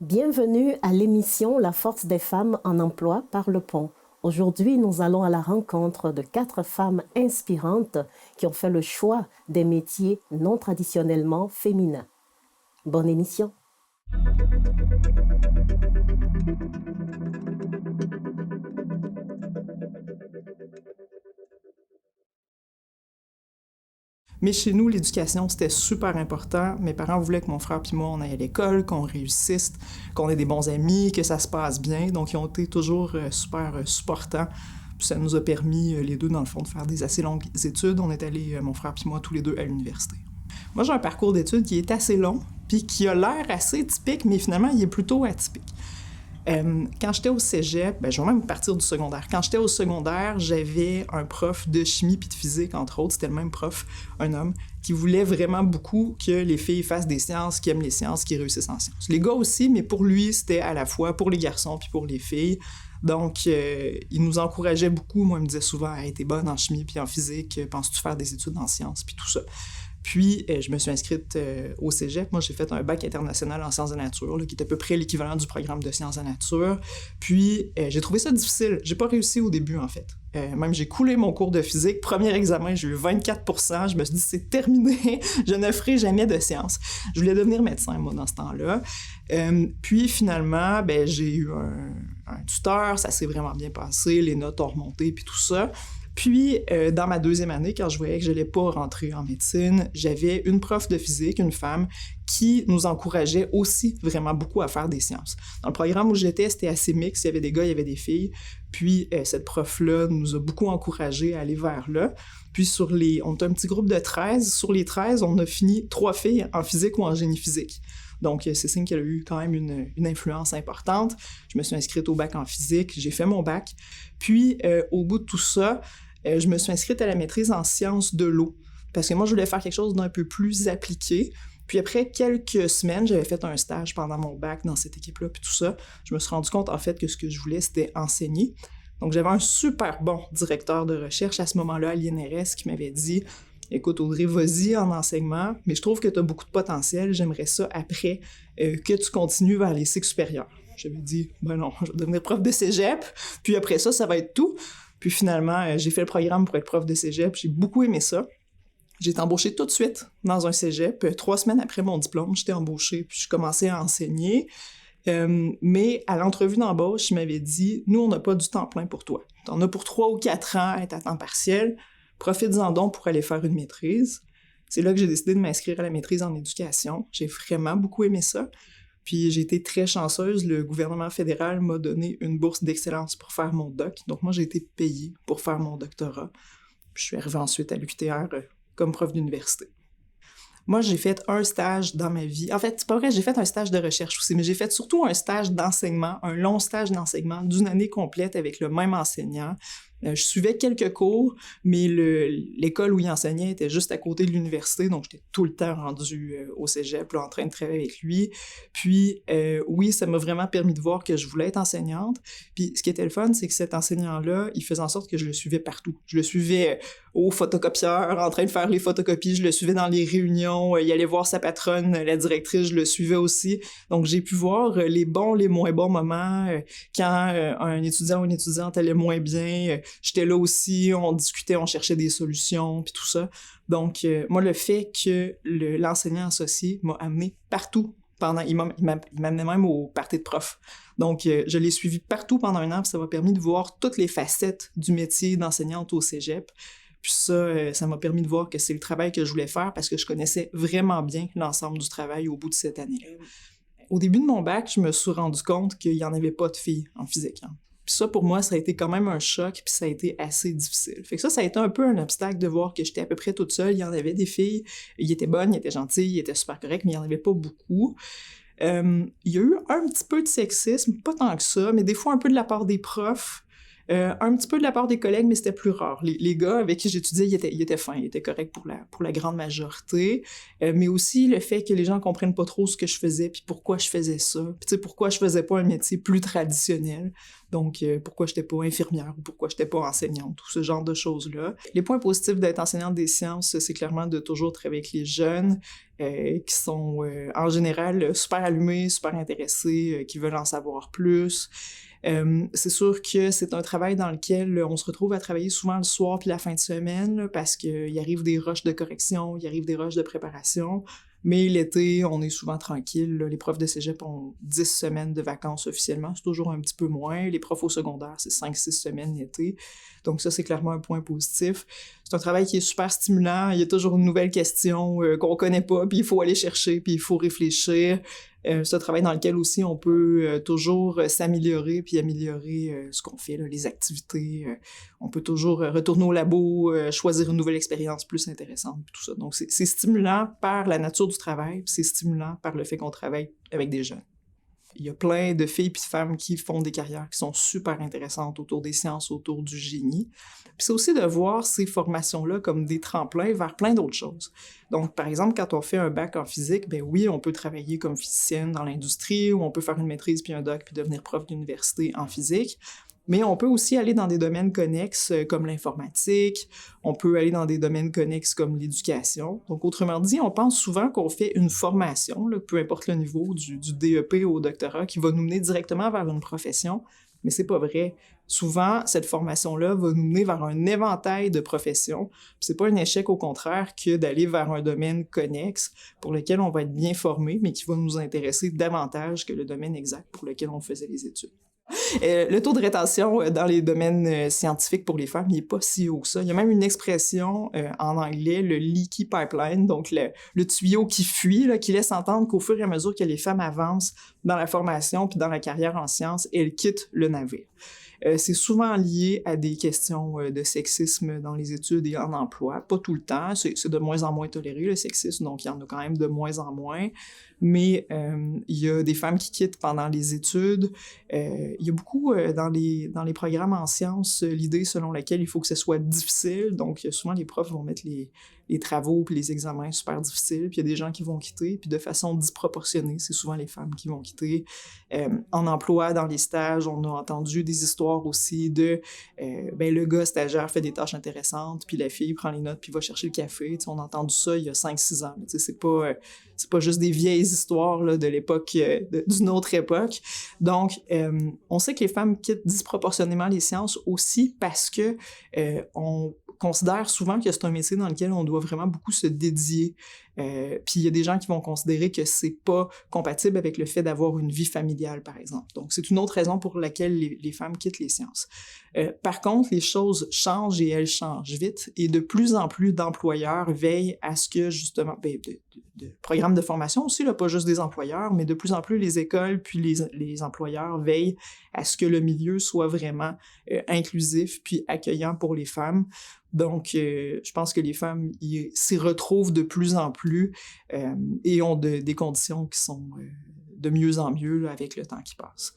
Bienvenue à l'émission La force des femmes en emploi par Le Pont. Aujourd'hui, nous allons à la rencontre de 4 femmes inspirantes qui ont fait le choix des métiers non traditionnellement féminins. Bonne émission. Mais chez nous, l'éducation, c'était super important. Mes parents voulaient que mon frère et moi, on aille à l'école, qu'on réussisse, qu'on ait des bons amis, que ça se passe bien. Donc, ils ont été toujours super supportants. Puis ça nous a permis, les deux, dans le fond, de faire des assez longues études. On est allés, mon frère et moi, tous les deux à l'université. Moi, j'ai un parcours d'études qui est assez long, puis qui a l'air assez typique, mais finalement, il est plutôt atypique. Quand j'étais au cégep, je vais même partir du secondaire. Quand j'étais au secondaire, j'avais un prof de chimie puis de physique, entre autres. C'était le même prof, un homme, qui voulait vraiment beaucoup que les filles fassent des sciences, qui aiment les sciences, qui réussissent en sciences. Les gars aussi, mais pour lui, c'était à la fois pour les garçons puis pour les filles. Donc, il nous encourageait beaucoup. Moi, il me disait souvent « Hey, t'es bonne en chimie puis en physique, penses-tu faire des études en sciences? » puis tout ça. Puis, je me suis inscrite au cégep. Moi, j'ai fait un bac international en sciences de nature, là, qui est à peu près l'équivalent du programme de sciences de nature. Puis, j'ai trouvé ça difficile. J'ai pas réussi au début, en fait. Même, j'ai coulé mon cours de physique. Premier examen, j'ai eu 24%. Je me suis dit, c'est terminé. Je ne ferai jamais de sciences. Je voulais devenir médecin, moi, dans ce temps-là. Puis, finalement, j'ai eu un tuteur. Ça s'est vraiment bien passé. Les notes ont remonté, puis tout ça. Puis, dans ma deuxième année, quand je voyais que je n'allais pas rentrer en médecine, j'avais une prof de physique, une femme, qui nous encourageait aussi vraiment beaucoup à faire des sciences. Dans le programme où j'étais, c'était assez mixte. Il y avait des gars, il y avait des filles. Puis, cette prof-là nous a beaucoup encouragés à aller vers là. Puis, on était un petit groupe de 13. Sur les 13, on a fini 3 filles en physique ou en génie physique. Donc, c'est signe qu'elle a eu quand même une influence importante. Je me suis inscrite au bac en physique. J'ai fait mon bac. Puis, au bout de tout ça, je me suis inscrite à la maîtrise en sciences de l'eau, parce que moi, je voulais faire quelque chose d'un peu plus appliqué. Puis après quelques semaines, j'avais fait un stage pendant mon bac dans cette équipe-là, puis tout ça. Je me suis rendu compte, en fait, que ce que je voulais, c'était enseigner. Donc, j'avais un super bon directeur de recherche à ce moment-là, à l'INRS, qui m'avait dit « Écoute, Audrey, vas-y en enseignement, mais je trouve que tu as beaucoup de potentiel. J'aimerais ça, après, que tu continues vers les cycles supérieurs. » J'avais dit « Ben non, je vais devenir prof de cégep, puis après ça va être tout. » Puis finalement, j'ai fait le programme pour être prof de cégep. J'ai beaucoup aimé ça. J'ai été embauchée tout de suite dans un cégep. 3 semaines après mon diplôme, j'étais embauchée, puis je commençais à enseigner. Mais à l'entrevue d'embauche, il m'avait dit « Nous, on n'a pas du temps plein pour toi. T'en as pour 3 ou 4 ans à être à temps partiel. Profites-en donc pour aller faire une maîtrise. » C'est là que j'ai décidé de m'inscrire à la maîtrise en éducation. J'ai vraiment beaucoup aimé ça. Puis j'ai été très chanceuse, le gouvernement fédéral m'a donné une bourse d'excellence pour faire mon doc. Donc moi, j'ai été payée pour faire mon doctorat. Puis je suis arrivée ensuite à l'UQTR comme prof d'université. Moi, j'ai fait un stage dans ma vie. En fait, c'est pas vrai, j'ai fait un stage de recherche aussi, mais j'ai fait surtout un stage d'enseignement, un long stage d'enseignement d'une année complète avec le même enseignant. Je suivais quelques cours, mais l'école où il enseignait était juste à côté de l'université, donc j'étais tout le temps rendue au cégep, là, en train de travailler avec lui. Puis, oui, ça m'a vraiment permis de voir que je voulais être enseignante. Puis, ce qui était le fun, c'est que cet enseignant-là, il faisait en sorte que je le suivais partout. Je le suivais au photocopieur, en train de faire les photocopies, je le suivais dans les réunions, il allait voir sa patronne, la directrice, je le suivais aussi. Donc, j'ai pu voir les bons, les moins bons moments, quand un étudiant ou une étudiante allait moins bien, j'étais là aussi, on discutait, on cherchait des solutions, puis tout ça. Donc, moi, le fait que l'enseignant associé m'a amené partout il m'amenait même au party de prof. Donc, je l'ai suivi partout pendant 1 an, puis ça m'a permis de voir toutes les facettes du métier d'enseignante au cégep. Puis ça m'a permis de voir que c'est le travail que je voulais faire parce que je connaissais vraiment bien l'ensemble du travail au bout de cette année-là. Au début de mon bac, je me suis rendu compte qu'il n'y en avait pas de filles en physique. Puis ça, pour moi, ça a été quand même un choc, puis ça a été assez difficile. Fait que ça a été un peu un obstacle de voir que j'étais à peu près toute seule. Il y en avait des filles, ils étaient bonnes, ils étaient gentilles, ils étaient super corrects, mais il n'y en avait pas beaucoup. Il y a eu un petit peu de sexisme, pas tant que ça, mais des fois un peu de la part des profs. Un petit peu de la part des collègues, mais c'était plus rare. Les gars avec qui j'étudiais, ils étaient fins, ils étaient corrects pour la grande majorité, mais aussi le fait que les gens comprennent pas trop ce que je faisais, puis pourquoi je faisais ça, puis tu sais, pourquoi je faisais pas un métier plus traditionnel, donc pourquoi j'étais pas infirmière ou pourquoi j'étais pas enseignante, tout ce genre de choses-là. Les points positifs d'être enseignante des sciences, c'est clairement de toujours travailler avec les jeunes, qui sont en général super allumés, super intéressés, qui veulent en savoir plus. C'est sûr que c'est un travail dans lequel on se retrouve à travailler souvent le soir puis la fin de semaine, là, parce qu'il arrive des rushs de correction, il arrive des rushs de préparation, mais l'été, on est souvent tranquille, là. Les profs de cégep ont 10 semaines de vacances officiellement, c'est toujours un petit peu moins. Les profs au secondaire, c'est 5-6 semaines l'été. Donc ça, c'est clairement un point positif. C'est un travail qui est super stimulant, il y a toujours une nouvelle question qu'on connaît pas, puis il faut aller chercher, puis il faut réfléchir. C'est un travail dans lequel aussi on peut toujours s'améliorer puis améliorer ce qu'on fait, là, les activités. On peut toujours retourner au labo, choisir une nouvelle expérience plus intéressante, tout ça. Donc c'est stimulant par la nature du travail, puis c'est stimulant par le fait qu'on travaille avec des jeunes. Il y a plein de filles et de femmes qui font des carrières qui sont super intéressantes autour des sciences, autour du génie. Puis c'est aussi de voir ces formations-là comme des tremplins vers plein d'autres choses. Donc, par exemple, quand on fait un bac en physique, ben oui, on peut travailler comme physicienne dans l'industrie, ou on peut faire une maîtrise puis un doc puis devenir prof d'université en physique. Mais on peut aussi aller dans des domaines connexes comme l'informatique, on peut aller dans des domaines connexes comme l'éducation. Donc, autrement dit, on pense souvent qu'on fait une formation, là, peu importe le niveau, du DEP au doctorat, qui va nous mener directement vers une profession, mais c'est pas vrai. Souvent, cette formation-là va nous mener vers un éventail de professions. Puis c'est pas un échec, au contraire, que d'aller vers un domaine connexe pour lequel on va être bien formé, mais qui va nous intéresser davantage que le domaine exact pour lequel on faisait les études. Le taux de rétention dans les domaines scientifiques pour les femmes, il n'est pas si haut que ça. Il y a même une expression en anglais, le leaky pipeline, donc le tuyau qui fuit, là, qui laisse entendre qu'au fur et à mesure que les femmes avancent dans la formation puis dans la carrière en sciences, elles quittent le navire. C'est souvent lié à des questions de sexisme dans les études et en emploi. Pas tout le temps, c'est de moins en moins toléré, le sexisme, donc il y en a quand même de moins en moins. Mais il y a des femmes qui quittent pendant les études. Il y a beaucoup dans les programmes en sciences l'idée selon laquelle il faut que ce soit difficile. Donc souvent les profs vont mettre les travaux puis les examens super difficiles. Puis il y a des gens qui vont quitter. Puis de façon disproportionnée, c'est souvent les femmes qui vont quitter. En emploi, dans les stages, on a entendu des histoires aussi de le gars stagiaire fait des tâches intéressantes, puis la fille prend les notes puis va chercher le café. T'sais, on a entendu ça il y a 5-6 ans. C'est pas juste des vieilles histoires là, de l'époque, d'une autre époque. Donc, on sait que les femmes quittent disproportionnément les sciences aussi parce que on considère souvent que c'est un métier dans lequel on doit vraiment beaucoup se dédier. Puis il y a des gens qui vont considérer que c'est pas compatible avec le fait d'avoir une vie familiale, par exemple. Donc, c'est une autre raison pour laquelle les femmes quittent les sciences. Par contre, les choses changent et elles changent vite. Et de plus en plus d'employeurs veillent à ce que, justement, de programmes de formation aussi, là, pas juste des employeurs, mais de plus en plus les écoles puis les employeurs veillent à ce que le milieu soit vraiment inclusif puis accueillant pour les femmes. Donc, je pense que les femmes s'y retrouvent de plus en plus et ont des conditions qui sont de mieux en mieux là, avec le temps qui passe.